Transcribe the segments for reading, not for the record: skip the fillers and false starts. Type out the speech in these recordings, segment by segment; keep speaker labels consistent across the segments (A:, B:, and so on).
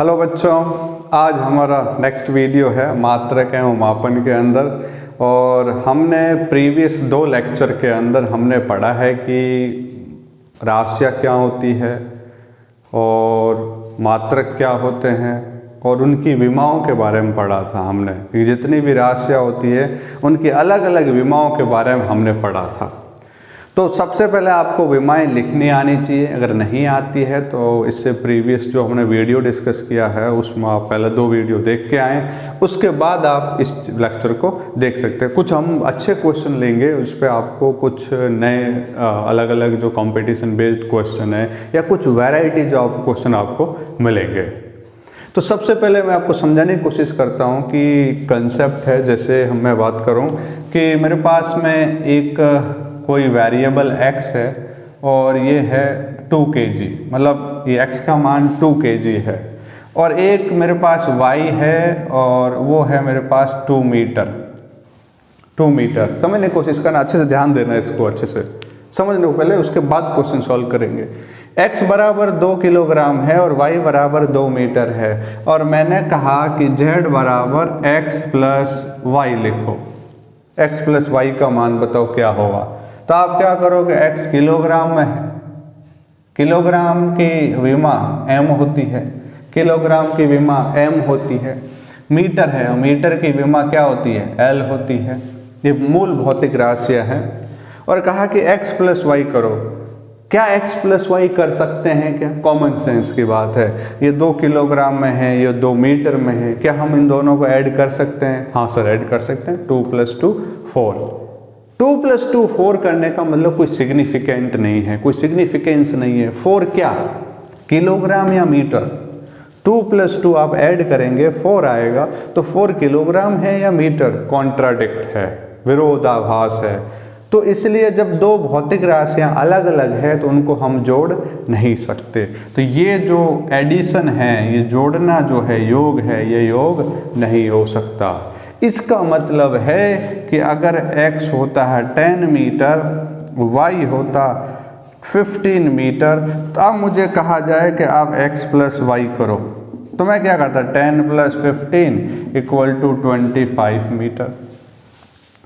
A: Hello बच्चों, आज हमारा नेक्स्ट वीडियो है मात्रक एवं मापन के अंदर। और हमने प्रीवियस 2 लेक्चर के अंदर हमने पढ़ा है कि राशियाँ क्या होती है और मात्रक क्या होते हैं और उनकी विमाओं के बारे में पढ़ा था हमने कि जितनी भी राशियाँ होती है उनकी अलग अलग विमाओं के बारे में हमने पढ़ा था। तो सबसे पहले आपको विमाएं लिखनी आनी चाहिए। अगर नहीं आती है तो इससे प्रीवियस जो हमने वीडियो डिस्कस किया है उसमें आप पहले 2 वीडियो देख के आएँ, उसके बाद आप इस लेक्चर को देख सकते हैं। कुछ हम अच्छे क्वेश्चन लेंगे, उस पर आपको कुछ नए अलग अलग जो कंपटीशन बेस्ड क्वेश्चन है या कुछ वैरायटी जो क्वेश्चन आपको मिलेंगे। तो सबसे पहले मैं आपको समझाने की कोशिश करता हूँ कि कंसेप्ट है। जैसे मैं बात करूँ कि मेरे पास में एक कोई वेरिएबल x है और ये है 2 kg, मतलब ये x का मान 2 kg है, और एक मेरे पास y है और वो है मेरे पास 2 मीटर। समझने की कोशिश करना, अच्छे से ध्यान देना, इसको अच्छे से समझने को पहले, उसके बाद क्वेश्चन सॉल्व करेंगे। x बराबर 2 किलोग्राम है और y बराबर 2 मीटर है, और मैंने कहा कि z बराबर x प्लस वाई लिखो। x प्लस वाई का मान बताओ क्या होगा। तो आप क्या करोगे, x किलोग्राम में है, किलोग्राम की विमा m होती है, किलोग्राम की विमा m होती है। मीटर है और मीटर की विमा क्या होती है, l होती है। ये मूल भौतिक राशियाँ हैं। और कहा कि x प्लस वाई करो। क्या x प्लस वाई कर सकते हैं क्या? कॉमन सेंस की बात है। ये 2 किलोग्राम में है, ये 2 मीटर में है, क्या हम इन दोनों को ऐड कर सकते हैं? हाँ सर, ऐड कर सकते हैं। 2 + 2 4। 2 + 2 4 करने का मतलब कोई सिग्निफिकेंट नहीं है, कोई सिग्निफिकेंस नहीं है। 4 क्या, किलोग्राम या मीटर? 2 + 2 आप ऐड करेंगे 4 आएगा, तो 4 किलोग्राम है या मीटर? कॉन्ट्राडिक्ट है, विरोधाभास है। तो इसलिए जब 2 भौतिक राशियां अलग अलग है तो उनको हम जोड़ नहीं सकते। तो ये जो एडिशन है, ये जोड़ना जो है, योग है, ये योग नहीं हो सकता। इसका मतलब है कि अगर x होता है 10 मीटर, y होता 15 मीटर, तो अब मुझे कहा जाए कि आप x प्लस वाई करो, तो मैं क्या करता, 10 + 15 = 25 मीटर।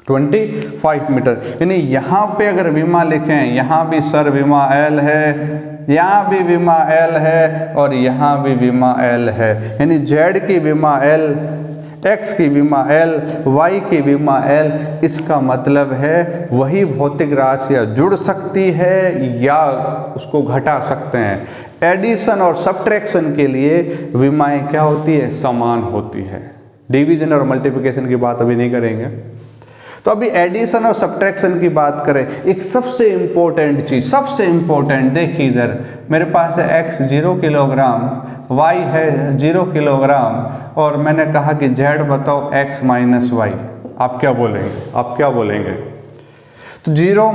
A: 25 मीटर। यानी यहाँ पे अगर विमा लिखें, यहाँ भी सर विमा L है, यहाँ भी विमा L है और यहाँ भी विमा L है। यानी Z की विमा L, X की विमा L, Y की विमा L। इसका मतलब है वही भौतिक राशियाँ जुड़ सकती है या उसको घटा सकते हैं। एडिशन और सब्ट्रैक्शन के लिए विमाएँ क्या होती है, समान होती है। डिवीजन और मल्टीप्लिकेशन की बात अभी नहीं करेंगे। तो अभी एडिशन और सब्ट्रैक्शन की बात करें, एक सबसे इम्पोर्टेंट चीज़, सबसे इम्पोर्टेंट, देखिए इधर मेरे पास है x 0 किलोग्राम, y है 0 किलोग्राम, और मैंने कहा कि z बताओ x - y। आप क्या बोलेंगे, आप क्या बोलेंगे? तो 0 -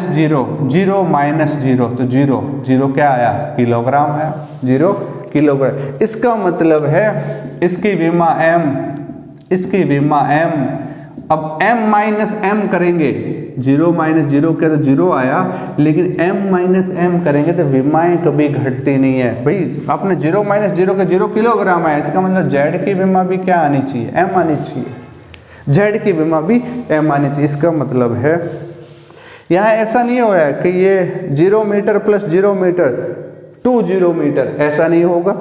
A: 0, 0 - 0, तो 0 0 क्या आया, किलोग्राम है, 0 किलोग्राम। इसका मतलब है इसकी विमा m, इसकी विमा m। अब m - m करेंगे, 0 - 0 के तो 0 आया, लेकिन m - m करेंगे तो विमाएं कभी घटती नहीं है। भाई आपने 0 - 0 के 0 किलोग्राम आया, इसका मतलब z की विमा भी क्या आनी चाहिए, m आनी चाहिए। z की विमा भी m आनी चाहिए। इसका मतलब है यहाँ ऐसा नहीं हो रहा है कि ये 0 मीटर + 0 मीटर 20 मीटर, ऐसा नहीं होगा।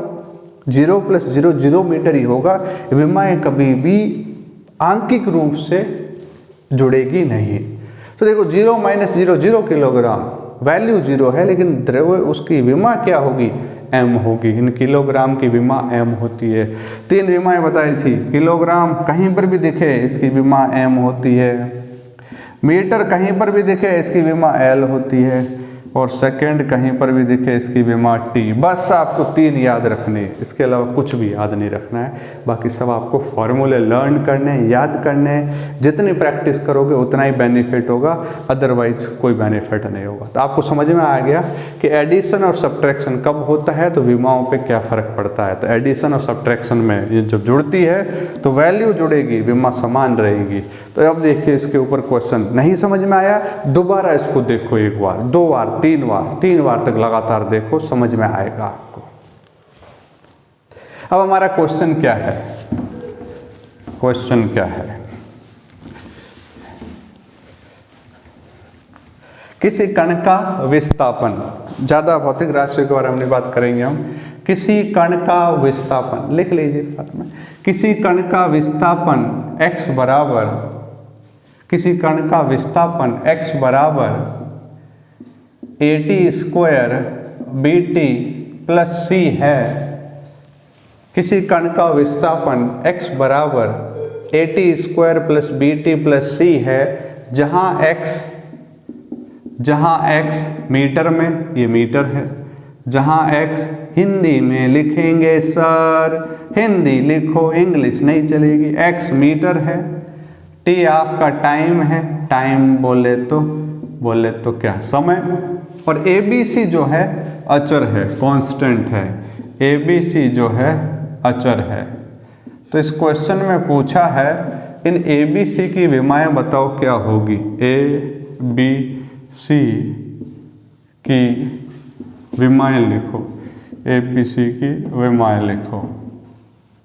A: 0 + 0 0 मीटर ही होगा। विमाएं कभी भी आंकिक रूप से जुड़ेगी नहीं। तो देखो 0 - 0 0 किलोग्राम, वैल्यू 0 है, लेकिन द्रव्य उसकी विमा क्या होगी, m होगी। इन किलोग्राम की विमा m होती है। 3 विमाएं बताई थी। किलोग्राम कहीं पर भी दिखे इसकी विमा m होती है, मीटर कहीं पर भी दिखे इसकी विमा L होती है, और सेकंड कहीं पर भी दिखे इसकी विमा T। बस आपको 3 याद रखने, इसके अलावा कुछ भी याद नहीं रखना है। बाकी सब आपको फॉर्मूले लर्न करने, याद करने। जितनी प्रैक्टिस करोगे उतना ही बेनिफिट होगा, अदरवाइज कोई बेनिफिट नहीं होगा। तो आपको समझ में आ गया कि एडिशन और सब्ट्रैक्शन कब होता है तो विमाओं पे क्या फ़र्क पड़ता है। तो एडिशन और सब्ट्रैक्शन में ये जब जुड़ती है तो वैल्यू जुड़ेगी, विमा समान रहेगी। तो अब देखिए इसके ऊपर क्वेश्चन नहीं समझ में आया, दोबारा इसको देखो, 1 बार, 2 बार, 3 बार, 3 बार तक लगातार देखो, समझ में आएगा आपको। अब हमारा क्वेश्चन क्या है, क्वेश्चन क्या है, किसी कण का विस्थापन, ज्यादा भौतिक राशियों के बारे में बात करेंगे हम। किसी कण का विस्थापन लिख लीजिए साथ में, किसी कण का विस्थापन x बराबर, किसी कण का विस्थापन x बराबर AT² BT प्लस C है। किसी कण का विस्थापन x बराबर AT² plus BT plus C है, जहाँ x मीटर में, ये मीटर है, जहाँ x हिंदी में लिखेंगे सर, हिंदी लिखो इंग्लिश नहीं चलेगी, x मीटर है, t आपका टाइम है, टाइम बोले तो क्या, समय, और ABC जो है अचर है, कांस्टेंट है, ABC जो है अचर है। तो इस क्वेश्चन में पूछा है इन ABC की विमाएं बताओ क्या होगी, ABC की विमाएं लिखो, ABC की विमाएं लिखो,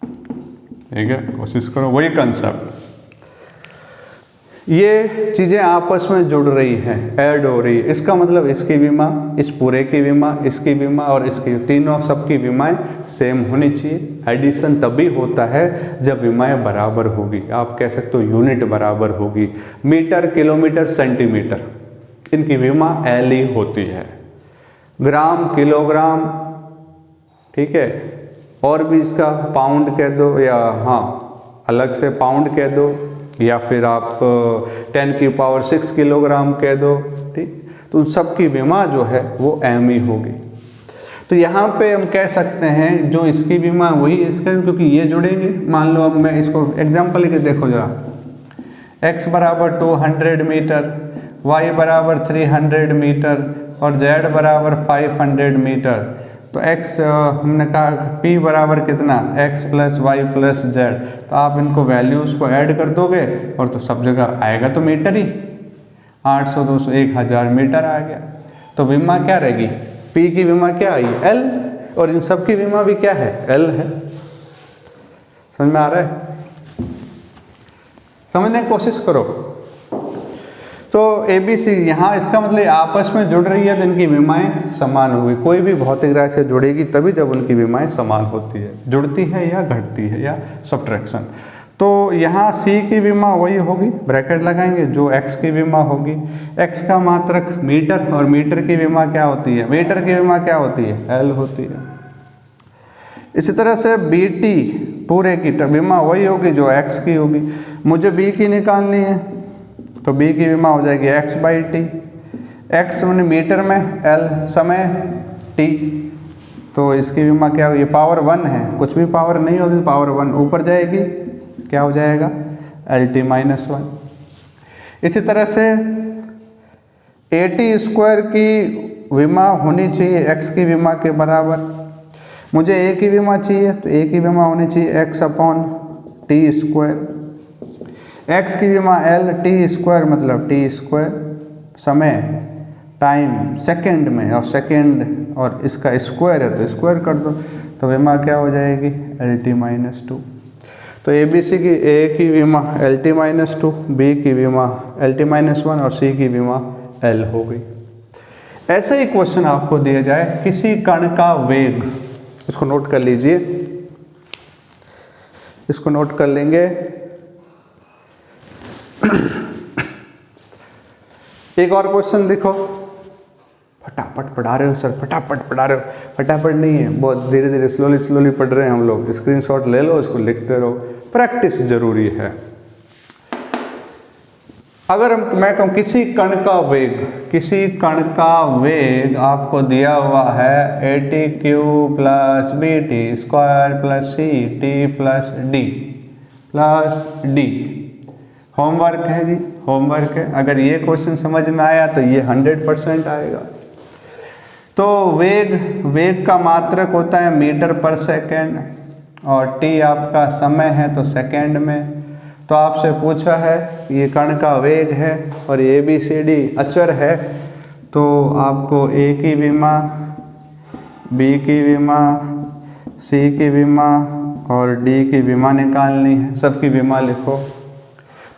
A: ठीक है, कोशिश करो, वही कंसेप्ट। ये चीज़ें आपस में जुड़ रही हैं, ऐड हो रही है, इसका मतलब इसकी विमा, इस पूरे की विमा, इसकी विमा और इसकी, तीनों सबकी विमाएं सेम होनी चाहिए। एडिशन तभी होता है जब विमाएं बराबर होगी, आप कह सकते हो यूनिट बराबर होगी, मीटर, किलोमीटर, सेंटीमीटर, इनकी विमा एल ही होती है। ग्राम, किलोग्राम, ठीक है, और भी इसका पाउंड कह दो, या हाँ अलग से पाउंड कह दो, या फिर आप 10⁶ किलोग्राम कह दो, ठीक, तो उन सब की विमा जो है वो एम ही होगी। तो यहाँ पे हम कह सकते हैं जो इसकी विमा वही इसका, क्योंकि ये जुड़ेंगे। मान लो अब मैं इसको एग्जांपल लेके देखो जरा, x बराबर 200 मीटर, y बराबर 300 मीटर और z बराबर 500 मीटर। तो x हमने कहा p बराबर कितना, x plus y plus z, तो आप इनको वैल्यूज़ को ऐड कर दोगे और तो सब जगह आएगा तो मीटर ही, 800, 200, 1000 मीटर आ गया। तो विमा क्या रहेगी, p की विमा क्या आई, l, और इन सब की विमा भी क्या है, l है। समझ में आ रहा है, समझने की कोशिश करो। तो ABC यहाँ इसका मतलब आपस में जुड़ रही है तो इनकी विमाएं समान होगी। कोई भी भौतिक राशि से जुड़ेगी तभी जब उनकी विमाएं समान होती है, जुड़ती है या घटती है या सब्ट्रैक्शन। तो यहाँ C की विमा वही होगी, ब्रैकेट लगाएंगे, जो X की विमा होगी, X का मात्रक मीटर, और मीटर की विमा क्या होती है, मीटर की विमा क्या होती है, L होती है। इसी तरह से BT पूरे की विमा वही होगी जो X की होगी। मुझे B की निकालनी है तो B की विमा हो जाएगी x/t, x मैंने मीटर में, L समय, t, तो इसकी विमा क्या होगी, पावर 1 है, कुछ भी पावर नहीं होगी, पावर 1 ऊपर जाएगी, क्या हो जाएगा, LT-1। इसी तरह से AT² की विमा होनी चाहिए x की विमा के बराबर। मुझे A की विमा चाहिए तो A की विमा होनी चाहिए x/t²। x की विमा L, t² मतलब t², समय, टाइम सेकंड में, और सेकंड और इसका स्क्वायर है तो स्क्वायर कर दो, तो विमा क्या हो जाएगी, LT-2। तो ABC की A की विमा LT-2, B की विमा LT-1 और C की विमा L हो गई। ऐसे ही क्वेश्चन आपको दिया जाए, किसी कण का वेग, इसको नोट कर लीजिए, इसको नोट कर लेंगे। एक और क्वेश्चन देखो, फटाफट पढ़ा रहे हो सर, फटाफट पढ़ा रहे हो, फटाफट नहीं है, बहुत धीरे धीरे स्लोली पढ़ रहे हैं हम लोग। स्क्रीनशॉट ले लो, इसको लिखते रहो, प्रैक्टिस जरूरी है। अगर मैं कहूँ किसी कण का वेग, किसी कण का वेग आपको दिया हुआ है AT³ plus BT² plus CT plus D, homework है जी, होमवर्क है। अगर ये क्वेश्चन समझ में आया तो ये 100% आएगा। तो वेग का मात्रक होता है मीटर पर सेकेंड, और t आपका समय है तो सेकेंड में। तो आपसे पूछा है ये कण का वेग है और ये ABCD अचर है, तो आपको A की विमा, B की विमा, C की विमा और डी की विमा निकालनी है। सबकी विमा लिखो।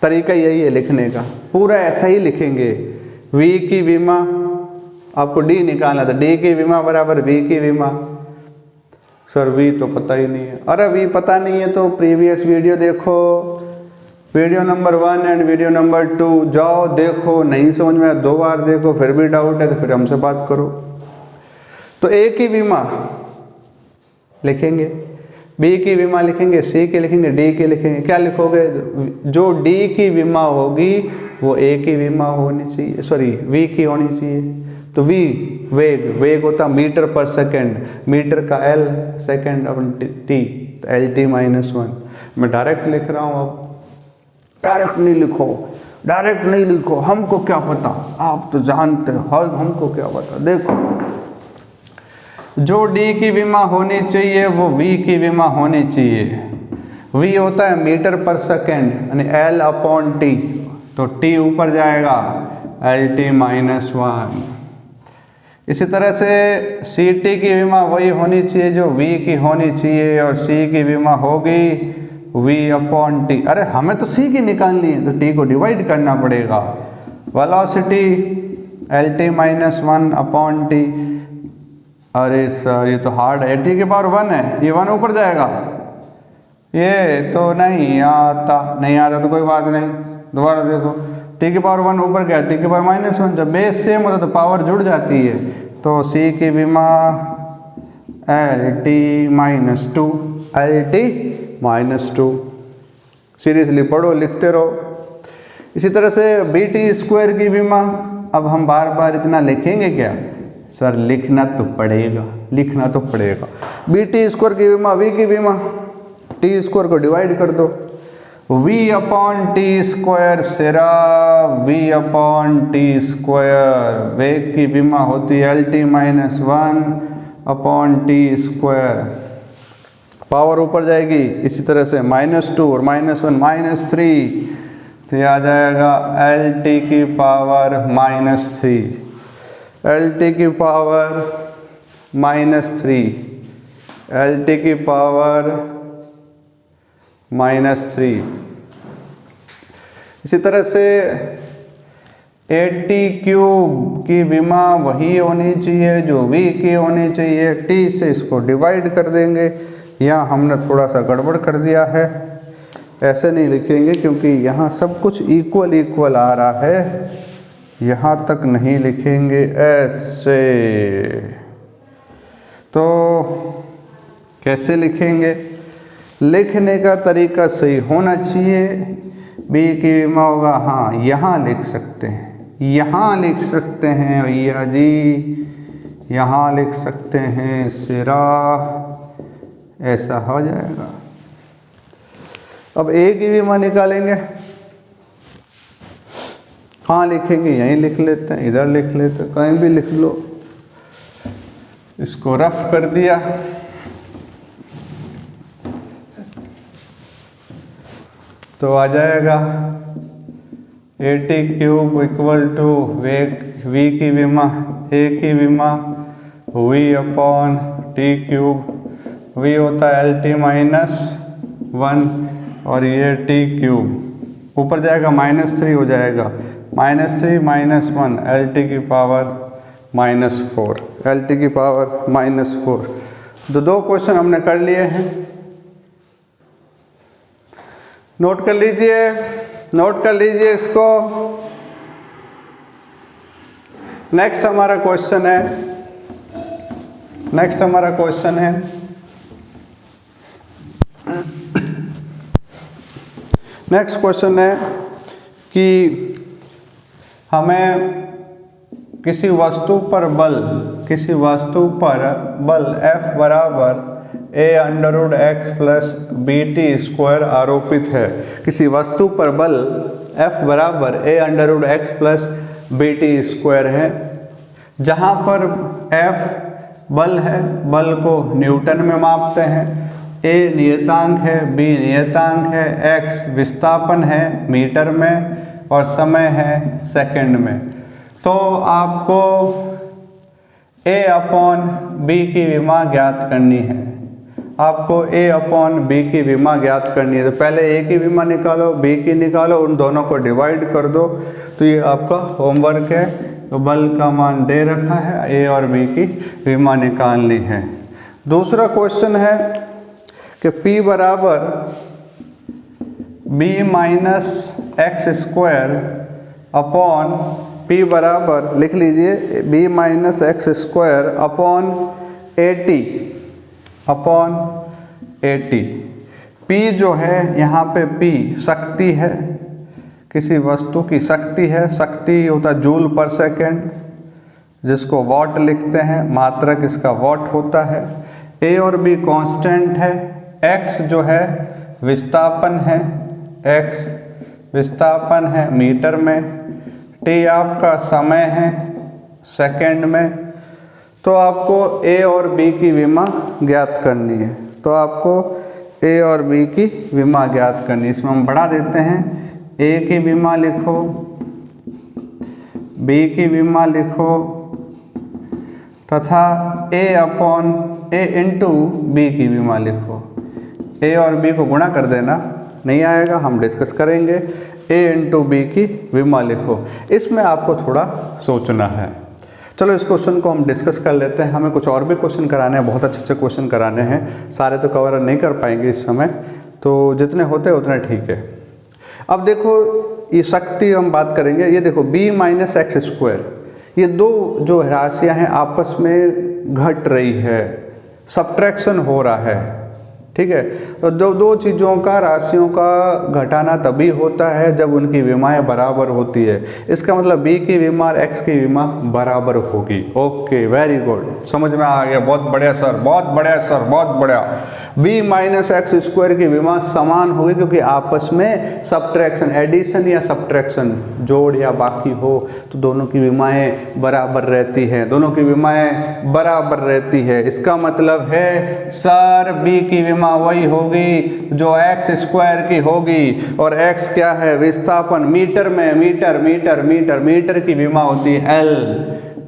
A: तरीका यही है लिखने का, पूरा ऐसा ही लिखेंगे। वी की विमा, आपको डी निकालना था, डी की विमा बराबर वी की विमा। सर वी तो पता ही नहीं है। अरे वी पता नहीं है तो प्रीवियस वीडियो देखो, video number 1 and video number 2 जाओ देखो। नहीं समझ में आया 2 बार देखो, फिर भी डाउट है तो फिर हमसे बात करो। तो ए की विमा लिखेंगे, बी की विमा लिखेंगे, सी की लिखेंगे, डी की लिखेंगे। क्या लिखोगे? जो डी की विमा होगी वो ए की विमा होनी चाहिए, सॉरी वी की होनी चाहिए। तो वी वेग, वेग होता मीटर पर सेकेंड, मीटर का एल, सेकेंड अपन टी, तो एल टी -1। मैं डायरेक्ट लिख रहा हूँ। अब डायरेक्ट नहीं लिखो, डायरेक्ट नहीं लिखो, हमको क्या पता, आप तो जानते हो, हमको क्या पता। देखो जो डी की विमा होनी चाहिए वो वी की विमा होनी चाहिए। वी होता है मीटर पर सेकेंड यानी एल अपॉन टी, तो टी ऊपर जाएगा एल टी -1। इसी तरह से सी टी की विमा वही होनी चाहिए जो वी की होनी चाहिए, और सी की विमा होगी वी अपॉन टी। अरे हमें तो सी की निकालनी है तो टी को डिवाइड करना पड़ेगा। Velocity L T -1 upon T. अरे सर ये तो हार्ड है, टी के पावर 1 है, ये 1 ऊपर जाएगा, ये तो नहीं आता। नहीं आता तो कोई बात नहीं, दोबारा देखो, टी की पावर 1 ऊपर गया, टी की पावर -1। जब बेस सेम होता तो पावर जुड़ जाती है। तो सी की विमा L T -2, L T -2। Seriously पढ़ो, लिखते रहो। इसी तरह से बी टी स्क्वायर की विमा, अब हम बार बार इतना लिखेंगे क्या सर? लिखना तो पड़ेगा, लिखना तो पड़ेगा। बी टी स्क्वायर की विमा वी की विमा, टी स्क्वायर को डिवाइड कर दो, वी अपॉन टी स्क्वायर सिरा वी अपॉन टी स्क्वायर। वेग की विमा होती है L T -1 upon T square. Power ऊपर जाएगी, इसी तरह से -2 और -1 -3, तो ये आ जाएगा एल टी की पावर -3, एल टी की पावर -3, एल टी की पावर -3। इसी तरह से 80³ की विमा वही होनी चाहिए जो वी की होनी चाहिए। टी से इसको डिवाइड कर देंगे। यहाँ हमने थोड़ा सा गड़बड़ कर दिया है, ऐसे नहीं लिखेंगे क्योंकि यहाँ सब कुछ इक्वल इक्वल आ रहा है, यहाँ तक नहीं लिखेंगे ऐसे। तो कैसे लिखेंगे? लिखने का तरीका सही होना चाहिए। बी की विमा होगा, हाँ यहाँ लिख सकते हैं, यहाँ लिख सकते हैं भैया जी, यहाँ लिख सकते हैं सिरा, ऐसा हो जाएगा। अब ए की विमा निकालेंगे, हाँ लिखेंगे, यहीं लिख लेते हैं, इधर लिख लेते हैं, कहीं भी लिख लो। इसको रफ कर दिया, तो आ जाएगा 80³ इक्वल टू वेग वी की विमा, ए की विमा V upon T cube. V होता है एल टी -1 और ये टी क्यूब, ऊपर जाएगा -3 हो जाएगा, -3 -1 एल टी की पावर -4, एल टी की पावर -4। तो 2 क्वेश्चन हमने कर लिए हैं, नोट कर लीजिए, नोट कर लीजिए इसको। नेक्स्ट हमारा क्वेश्चन है, नेक्स्ट हमारा क्वेश्चन है नेक्स्ट क्वेश्चन है कि हमें किसी वस्तु पर बल, किसी वस्तु पर बल F बराबर a√x प्लस BT² आरोपित है। किसी वस्तु पर बल F बराबर a√x प्लस BT² है, जहाँ पर F बल है, बल को न्यूटन में मापते हैं, a नियतांक है, b नियतांक है, x विस्थापन है मीटर में और समय है सेकंड में। तो आपको a/b की विमा ज्ञात करनी है। आपको a अपॉन b की विमा ज्ञात करनी है। तो पहले a की विमा निकालो, b की निकालो, उन दोनों को डिवाइड कर दो। तो ये आपका होमवर्क है। तो बल का मान दे रखा है, a और b की विमा निकालनी है। दूसरा क्वेश्चन है कि p बराबर b minus x square upon p बराबर लिख लीजिए b minus x square upon 80 upon 80। p जो है यहाँ पे p शक्ति है, किसी वस्तु की शक्ति है। शक्ति होता है जूल पर सेकेंड, जिसको वॉट लिखते हैं, मात्रक इसका वॉट होता है। a और b कांस्टेंट है, x जो है विस्थापन है, x विस्थापन है मीटर में, t आपका समय है सेकंड में। तो आपको a और b की विमा ज्ञात करनी है। तो आपको a और b की विमा ज्ञात करनी है। इसमें हम बढ़ा देते हैं, a की विमा लिखो, b की विमा लिखो तथा a upon a into b की विमा लिखो। a और b को गुणा कर देना, नहीं आएगा, हम डिस्कस करेंगे। a इंटू b की विमा लिखो। इसमें आपको थोड़ा सोचना है। चलो इस क्वेश्चन को हम डिस्कस कर लेते हैं। हमें कुछ और भी क्वेश्चन कराने हैं, बहुत अच्छे अच्छे क्वेश्चन कराने हैं, सारे तो कवर नहीं कर पाएंगे इस समय, तो जितने होते हैं उतने ठीक है। अब देखो ये शक्ति हम बात करेंगे। ये देखो b माइनस एक्स स्क्वायर, ये दो जो राशियाँ हैं आपस में घट रही है, सब्ट्रैक्शन हो रहा है, ठीक है। तो दो चीज़ों का, राशियों का घटाना तभी होता है जब उनकी विमाएं बराबर होती है। इसका मतलब b की विमा और x की विमा बराबर होगी। ओके, वेरी गुड, समझ में आ गया। बहुत बढ़िया सर, बहुत बढ़िया सर, बहुत बढ़िया। b माइनस एक्स स्क्वायर की विमा समान होगी क्योंकि आपस में सब्ट्रैक्शन, एडिशन या सब्ट्रैक्शन, जोड़ या बाकी हो तो दोनों की विमाएं बराबर रहती हैं, दोनों की विमाएं बराबर रहती है। इसका मतलब है सर b की विमा वही होगी जो एक्स स्क्वायर की होगी, और x क्या है, विस्थापन मीटर में, मीटर की विमा होती है L,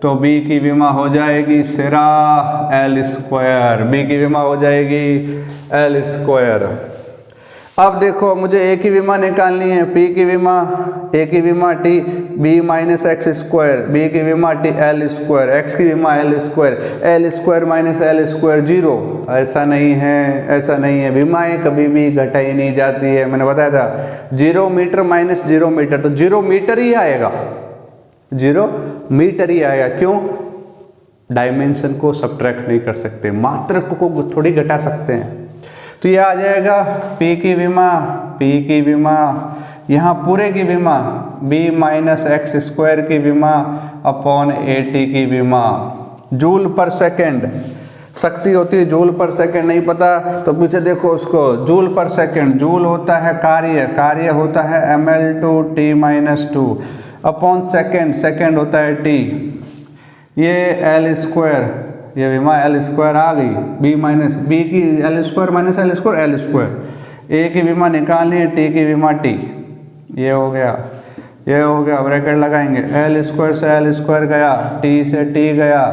A: तो b की विमा हो जाएगी सिरा L स्क्वायर, b की विमा हो जाएगी L स्क्वायर। अब देखो मुझे a की विमा निकालनी है, p की विमा, a की विमा t, b minus x square, b की विमा t L स्क्वायर, x की विमा L square minus L square 0। ऐसा नहीं है, ऐसा नहीं है, विमाएं कभी भी घटाई नहीं जाती है। मैंने बताया था 0 मीटर माइनस 0 मीटर, तो 0 मीटर ही आएगा, 0 मीटर ही आएगा। क्यों? डायमेंशन को सब्ट्रैक्ट नहीं कर सकते, मात्रक को थोड़ी घटा सकते हैं। तो ये आ जाएगा p की विमा, यहाँ पूरे की विमा b माइनस एक्स स्क्वायर की विमा अपॉन 80 की विमा। जूल पर सेकेंड शक्ति होती है, जूल पर सेकेंड नहीं पता तो पीछे देखो उसको, जूल पर सेकेंड, जूल होता है कार्य होता है ml/t माइनस 2 अपॉन सेकेंड होता है t। ये L स्क्वायर, ये विमा L स्क्वायर आ गई, b की L square minus L square, a की विमा निकालनी है, t की विमा t, ये हो गया, ब्रैकेट लगाएंगे, L स्क्वायर से L स्क्वायर गया, t से t गया,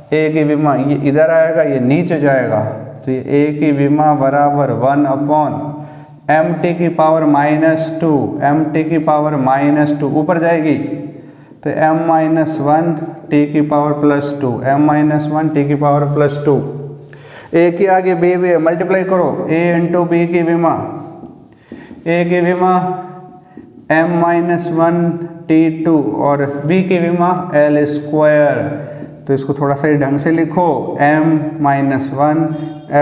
A: a की विमा ये इधर आएगा, ये नीचे जाएगा, तो ये a की विमा बराबर 1 अपॉन mt की पावर -2 ऊपर जाएगी तो m-1 t की पावर +2, m-1 t की पावर +2। a के आगे b मल्टीप्लाई करो, a इंटू b की विमा, a की विमा m-1 t2 और b की विमा L स्क्वायर। तो इसको थोड़ा सा ढंग से लिखो, m-1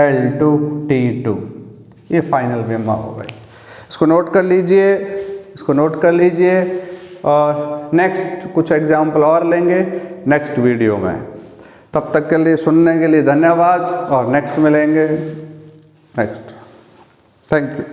A: L2 t2, ये फाइनल विमा हो गई। इसको नोट कर लीजिए, और नेक्स्ट कुछ एग्जाम्पल और लेंगे नेक्स्ट वीडियो में। तब तक के लिए सुनने के लिए धन्यवाद, और नेक्स्ट मिलेंगे नेक्स्ट। Thank you.